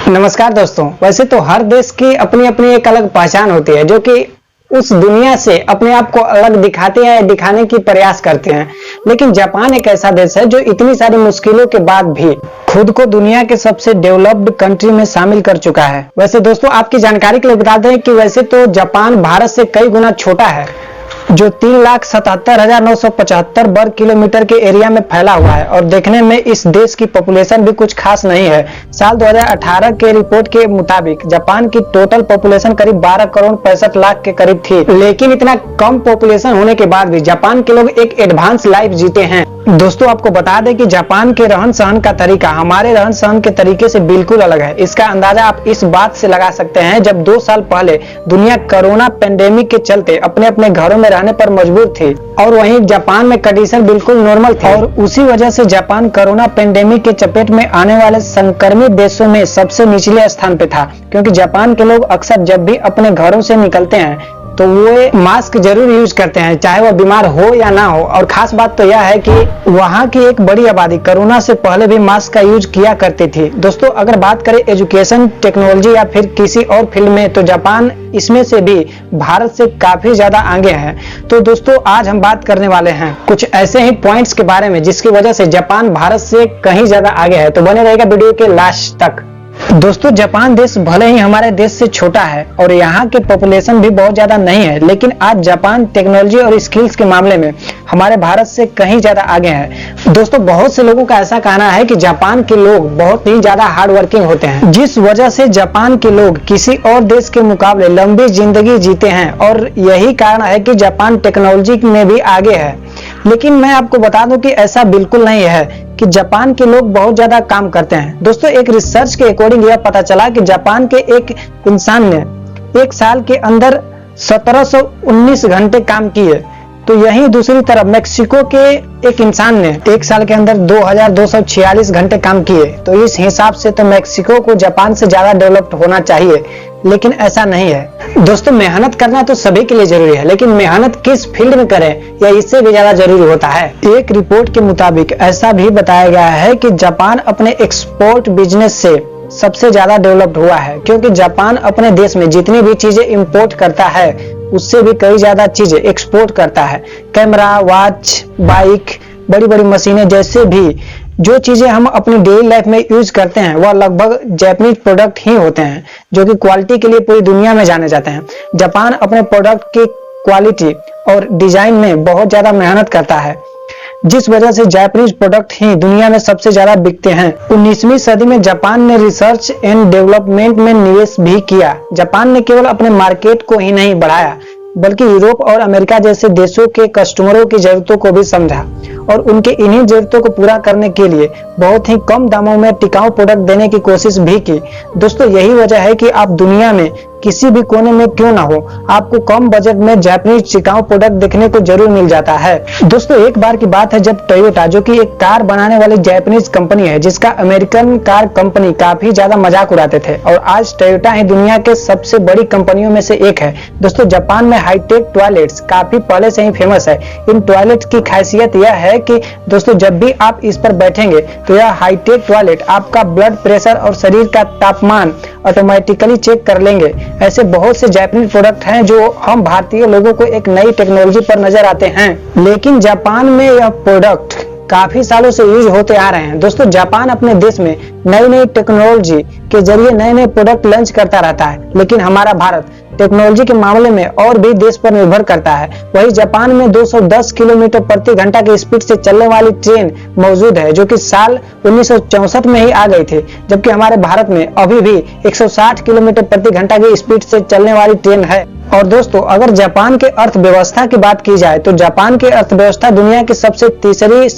नमस्कार दोस्तों। वैसे तो हर देश की अपनी अपनी एक अलग पहचान होती है जो कि उस दुनिया से अपने आप को अलग दिखाते हैं, दिखाने की प्रयास करते हैं। लेकिन जापान एक ऐसा देश है जो इतनी सारी मुश्किलों के बाद भी खुद को दुनिया के सबसे डेवलप्ड कंट्री में शामिल कर चुका है। वैसे दोस्तों, आपकी जानकारी के लिए बता दें कि वैसे तो जापान भारत से कई गुना छोटा है, जो 3,77,975 वर्ग किलोमीटर के एरिया में फैला हुआ है और देखने में इस देश की पॉपुलेशन भी कुछ खास नहीं है। साल 2018 के रिपोर्ट के मुताबिक जापान की टोटल पॉपुलेशन करीब 12 करोड़ 65 लाख के करीब थी। लेकिन इतना कम पॉपुलेशन होने के बाद भी जापान के लोग एक एडवांस लाइफ जीते हैं। दोस्तों, आपको बता दें कि जापान के रहन सहन का तरीका हमारे रहन सहन के तरीके से बिल्कुल अलग है। इसका अंदाजा आप इस बात से लगा सकते हैं, जब 2 साल पहले दुनिया कोरोना पेंडेमिक के चलते अपने अपने घरों में रहने पर मजबूर थी और वहीं जापान में कंडीशन बिल्कुल नॉर्मल थी और उसी वजह से जापान कोरोना पेंडेमिक के चपेट में आने वाले संक्रमित देशों में सबसे निचले स्थान पे था। क्योंकि जापान के लोग अक्सर जब भी अपने घरों से निकलते हैं तो वो मास्क जरूर यूज करते हैं, चाहे वह बीमार हो या ना हो। और खास बात तो यह है कि वहाँ की एक बड़ी आबादी कोरोना से पहले भी मास्क का यूज किया करती थी। दोस्तों, अगर बात करें एजुकेशन, टेक्नोलॉजी या फिर किसी और फील्ड में, तो जापान इसमें से भी भारत से काफी ज्यादा आगे है। तो दोस्तों, आज हम बात करने वाले हैं कुछ ऐसे ही पॉइंट्स के बारे में जिसकी वजह से जापान भारत से कहीं ज्यादा आगे है। तो बने रहेगा वीडियो के लास्ट तक। दोस्तों, जापान देश भले ही हमारे देश से छोटा है और यहाँ के पॉपुलेशन भी बहुत ज्यादा नहीं है, लेकिन आज जापान टेक्नोलॉजी और स्किल्स के मामले में हमारे भारत से कहीं ज्यादा आगे है। दोस्तों, बहुत से लोगों का ऐसा कहना है कि जापान के लोग बहुत ही ज्यादा हार्ड वर्किंग होते हैं, जिस वजह से जापान के लोग किसी और देश के मुकाबले लंबी जिंदगी जीते हैं और यही कारण है कि जापान टेक्नोलॉजी में भी आगे है। लेकिन मैं आपको बता दूं कि ऐसा बिल्कुल नहीं है कि जापान के लोग बहुत ज्यादा काम करते हैं। दोस्तों, एक रिसर्च के अकॉर्डिंग यह पता चला कि जापान के एक इंसान ने 1 साल के अंदर 1719 घंटे काम किए। तो यहीं दूसरी तरफ मेक्सिको के एक इंसान ने 1 साल के अंदर 2246 घंटे काम किए। तो इस हिसाब से तो मेक्सिको को जापान से ज्यादा डेवलप्ड होना चाहिए, लेकिन ऐसा नहीं है। दोस्तों, मेहनत करना तो सभी के लिए जरूरी है, लेकिन मेहनत किस फील्ड में करें या इससे भी ज्यादा जरूरी होता है। एक रिपोर्ट के मुताबिक ऐसा भी बताया गया है कि जापान अपने एक्सपोर्ट बिजनेस से सबसे ज्यादा डेवलप्ड हुआ है, क्योंकि जापान अपने देश में जितनी भी चीजें इंपोर्ट करता है उससे भी कई ज्यादा चीजें एक्सपोर्ट करता है। कैमरा, वॉच, बाइक, बड़ी बड़ी मशीनें जैसे भी जो चीजें हम अपनी डेली लाइफ में यूज करते हैं वह लगभग जापानीज प्रोडक्ट ही होते हैं, जो कि क्वालिटी के लिए पूरी दुनिया में जाने जाते हैं। जापान अपने प्रोडक्ट की क्वालिटी और डिजाइन में बहुत ज्यादा मेहनत करता है, जिस वजह से जापानीज प्रोडक्ट ही दुनिया में सबसे ज्यादा बिकते हैं। 19वीं सदी में जापान ने रिसर्च एंड डेवलपमेंट में निवेश भी किया। जापान ने केवल अपने मार्केट को ही नहीं बढ़ाया, बल्कि यूरोप और अमेरिका जैसे देशों के कस्टमरों की जरूरतों को भी समझा और उनके इन्हीं जरूरतों को पूरा करने के लिए बहुत ही कम दामों में टिकाऊ प्रोडक्ट देने की कोशिश भी की। दोस्तों, यही वजह है कि आप दुनिया में किसी भी कोने में क्यों ना हो, आपको कम बजट में जापानीज टिकाऊ प्रोडक्ट देखने को जरूर मिल जाता है। दोस्तों, एक बार की बात है जब टोयोटा, जो कि एक कार बनाने वाली जापानीज कंपनी है जिसका अमेरिकन कार कंपनी काफी ज्यादा मजाक उड़ाते थे, और आज टोयोटा ही दुनिया के सबसे बड़ी कंपनियों में से एक है। दोस्तों, जापान में हाईटेक टॉयलेट्स काफी पहले से ही फेमस है। इन टॉयलेट की खासियत यह है कि दोस्तों, जब भी आप इस पर बैठेंगे तो यह हाईटेक टॉयलेट आपका ब्लड प्रेशर और शरीर का तापमान ऑटोमेटिकली चेक कर लेंगे। ऐसे बहुत से जापानीज प्रोडक्ट हैं जो हम भारतीय लोगों को एक नई टेक्नोलॉजी पर नजर आते हैं, लेकिन जापान में यह प्रोडक्ट काफी सालों से यूज होते आ रहे हैं। दोस्तों, जापान अपने देश में नई नई टेक्नोलॉजी के जरिए नए नए प्रोडक्ट लॉन्च करता रहता है, लेकिन हमारा भारत टेक्नोलॉजी के मामले में और भी देश पर निर्भर करता है। वही जापान में 210 किलोमीटर प्रति घंटा की स्पीड से चलने वाली ट्रेन मौजूद है, जो कि साल 1964 में ही आ गई थी, जबकि हमारे भारत में अभी भी 160 किलोमीटर प्रति घंटा की स्पीड से चलने वाली ट्रेन है। और दोस्तों, अगर जापान के अर्थव्यवस्था की बात की जाए तो जापान की अर्थव्यवस्था दुनिया की सबसे तीसरी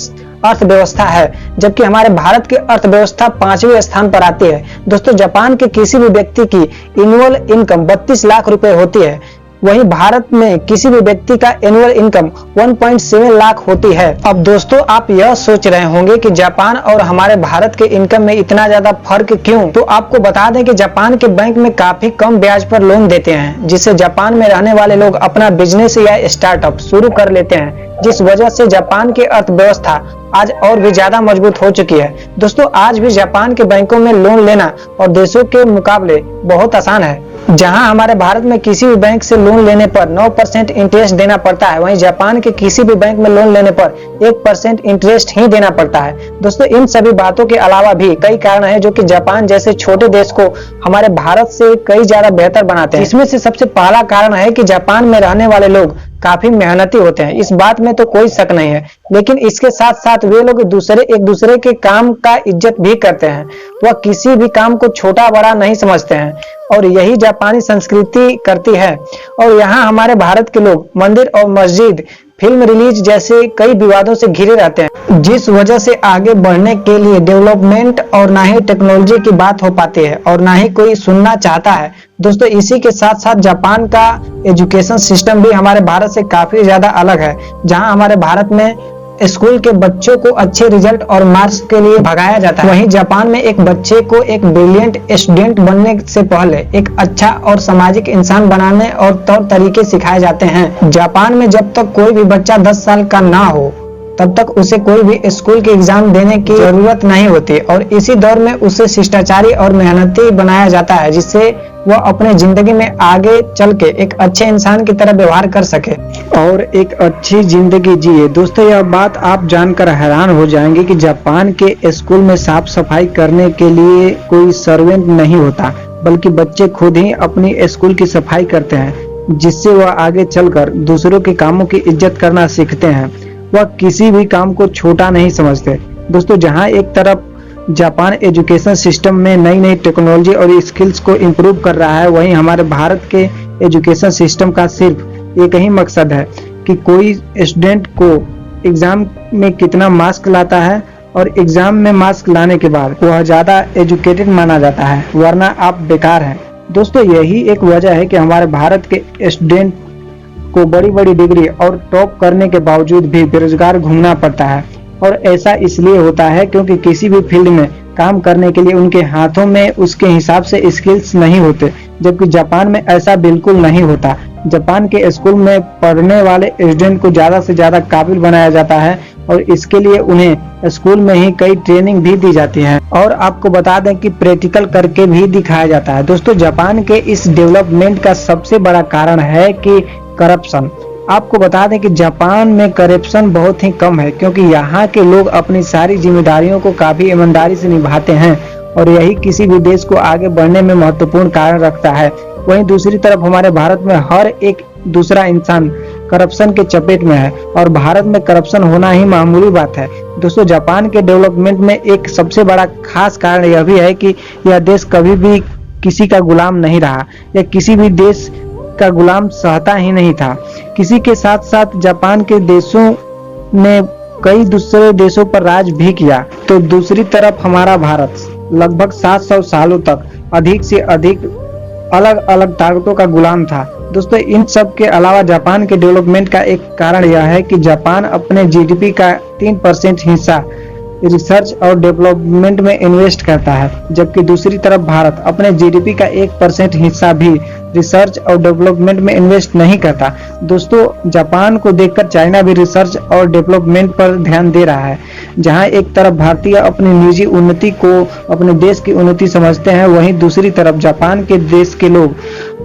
अर्थव्यवस्था है, जबकि हमारे भारत की अर्थव्यवस्था 5वें स्थान पर आती है। दोस्तों, जापान के किसी भी व्यक्ति की एनुअल इनकम 32 लाख रुपए होती है, वहीं भारत में किसी भी व्यक्ति का एनुअल इनकम 1.7 लाख होती है। अब दोस्तों आप यह सोच रहे होंगे कि जापान और हमारे भारत के इनकम में इतना ज्यादा फर्क क्यों? तो आपको बता दें कि जापान के बैंक में काफी कम ब्याज पर लोन देते हैं, जिससे जापान में रहने वाले लोग अपना बिजनेस या स्टार्टअप शुरू कर लेते हैं, जिस वजह से जापान की अर्थव्यवस्था आज और भी ज्यादा मजबूत हो चुकी है। दोस्तों आज भी जापान के बैंकों में लोन लेना और देशों के मुकाबले बहुत आसान है। जहां हमारे भारत में किसी भी बैंक से लोन लेने पर 9% इंटरेस्ट देना पड़ता है, वहीं जापान के किसी भी बैंक में लोन लेने पर 1% इंटरेस्ट ही देना पड़ता है। दोस्तों इन सभी बातों के अलावा भी कई कारण हैं जो कि जापान जैसे छोटे देश को हमारे भारत से कई ज्यादा बेहतर बनाते हैं। इसमें से सबसे पहला कारण है कि जापान में रहने वाले लोग काफी मेहनती होते हैं। इस बात में तो कोई शक नहीं है, लेकिन इसके साथ साथ वे लोग एक दूसरे के काम का इज्जत भी करते हैं। वह किसी भी काम को छोटा बड़ा नहीं समझते हैं और यही जापानी संस्कृति करती है। और यहाँ हमारे भारत के लोग मंदिर और मस्जिद, फिल्म रिलीज जैसे कई विवादों से घिरे रहते हैं, जिस वजह से आगे बढ़ने के लिए डेवलपमेंट और ना ही टेक्नोलॉजी की बात हो पाती है और ना ही कोई सुनना चाहता है। दोस्तों इसी के साथ साथ जापान का एजुकेशन सिस्टम भी हमारे भारत से काफी ज्यादा अलग है। जहां हमारे भारत में स्कूल के बच्चों को अच्छे रिजल्ट और मार्क्स के लिए भगाया जाता है, वहीं जापान में एक बच्चे को एक ब्रिलियंट स्टूडेंट बनने से पहले एक अच्छा और सामाजिक इंसान बनाने और तौर तरीके सिखाए जाते हैं। जापान में जब तक कोई भी बच्चा 10 साल का ना हो तब तक उसे कोई भी स्कूल के एग्जाम देने की जरूरत नहीं होती और इसी दौर में उसे शिष्टाचारी और मेहनती बनाया जाता है, जिससे वह अपने जिंदगी में आगे चल के एक अच्छे इंसान की तरह व्यवहार कर सके और एक अच्छी जिंदगी जिए। दोस्तों यह बात आप जानकर हैरान हो जाएंगे कि जापान के स्कूल में साफ सफाई करने के लिए कोई सर्वेंट नहीं होता, बल्कि बच्चे खुद ही अपनी स्कूल की सफाई करते हैं, जिससे वह आगे चलकर दूसरों के कामों की इज्जत करना सीखते हैं। वह किसी भी काम को छोटा नहीं समझते। दोस्तों जहां एक तरफ जापान एजुकेशन सिस्टम में नई नई टेक्नोलॉजी और स्किल्स को इम्प्रूव कर रहा है, वहीं हमारे भारत के एजुकेशन सिस्टम का सिर्फ एक ही मकसद है कि कोई स्टूडेंट को एग्जाम में कितना मार्क्स लाता है और एग्जाम में मार्क्स लाने के बाद वह ज्यादा एजुकेटेड माना जाता है, वरना आप बेकार हैं। दोस्तों यही एक वजह है कि हमारे भारत के स्टूडेंट को बड़ी बड़ी डिग्री और टॉप करने के बावजूद भी बेरोजगार घूमना पड़ता है। और ऐसा इसलिए होता है क्योंकि किसी भी फील्ड में काम करने के लिए उनके हाथों में उसके हिसाब से स्किल्स नहीं होते, जबकि जापान में ऐसा बिल्कुल नहीं होता। जापान के स्कूल में पढ़ने वाले स्टूडेंट को ज्यादा से ज्यादा काबिल बनाया जाता है और इसके लिए उन्हें स्कूल में ही कई ट्रेनिंग भी दी जाती है और आपको बता दें कि प्रैक्टिकल करके भी दिखाया जाता है। दोस्तों जापान के इस डेवलपमेंट का सबसे बड़ा कारण है कि करप्शन। आपको बता दें कि जापान में करप्शन बहुत ही कम है, क्योंकि यहाँ के लोग अपनी सारी जिम्मेदारियों को काफी ईमानदारी से निभाते हैं और यही किसी भी देश को आगे बढ़ने में महत्वपूर्ण कारण रखता है। वहीं दूसरी तरफ हमारे भारत में हर एक दूसरा इंसान करप्शन के चपेट में है और भारत में करप्शन होना ही मामूली बात है। दोस्तों जापान के डेवलपमेंट में एक सबसे बड़ा खास कारण यह भी है कि यह देश कभी भी किसी का गुलाम नहीं रहा या किसी भी देश का गुलाम सहता ही नहीं था। किसी के साथ साथ जापान के देशों ने कई दूसरे देशों पर राज भी किया, तो दूसरी तरफ हमारा भारत लगभग 700 सालों तक अधिक से अधिक अलग अलग ताकतों का गुलाम था। दोस्तों इन सब के अलावा जापान के डेवलपमेंट का एक कारण यह है कि जापान अपने जीडीपी का 3% हिस्सा रिसर्च और डेवलपमेंट में इन्वेस्ट करता है, जबकि दूसरी तरफ भारत अपने जीडीपी का 1% हिस्सा भी रिसर्च और डेवलपमेंट में इन्वेस्ट नहीं करता। दोस्तों जापान को देखकर चाइना भी रिसर्च और डेवलपमेंट पर ध्यान दे रहा है। जहां एक तरफ भारतीय अपनी निजी उन्नति को अपने देश की उन्नति समझते हैं, वहीं दूसरी तरफ जापान के देश के लोग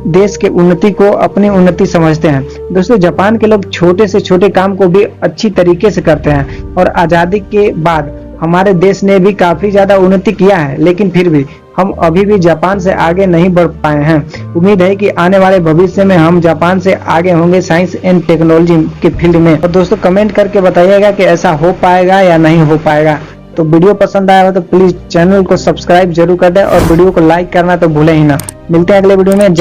देश के उन्नति को अपनी उन्नति समझते हैं। दोस्तों जापान के लोग छोटे से छोटे काम को भी अच्छी तरीके से करते हैं और आजादी के बाद हमारे देश ने भी काफी ज्यादा उन्नति किया है, लेकिन फिर भी हम अभी भी जापान से आगे नहीं बढ़ पाए हैं। उम्मीद है कि आने वाले भविष्य में हम जापान से आगे होंगे साइंस एंड टेक्नोलॉजी के फील्ड में। और दोस्तों कमेंट करके बताइएगा कि ऐसा हो पाएगा या नहीं हो पाएगा। तो वीडियो पसंद आया हो तो प्लीज चैनल को सब्सक्राइब जरूर कर दें और वीडियो को लाइक करना तो भूलें ही ना। मिलते हैं अगले वीडियो में।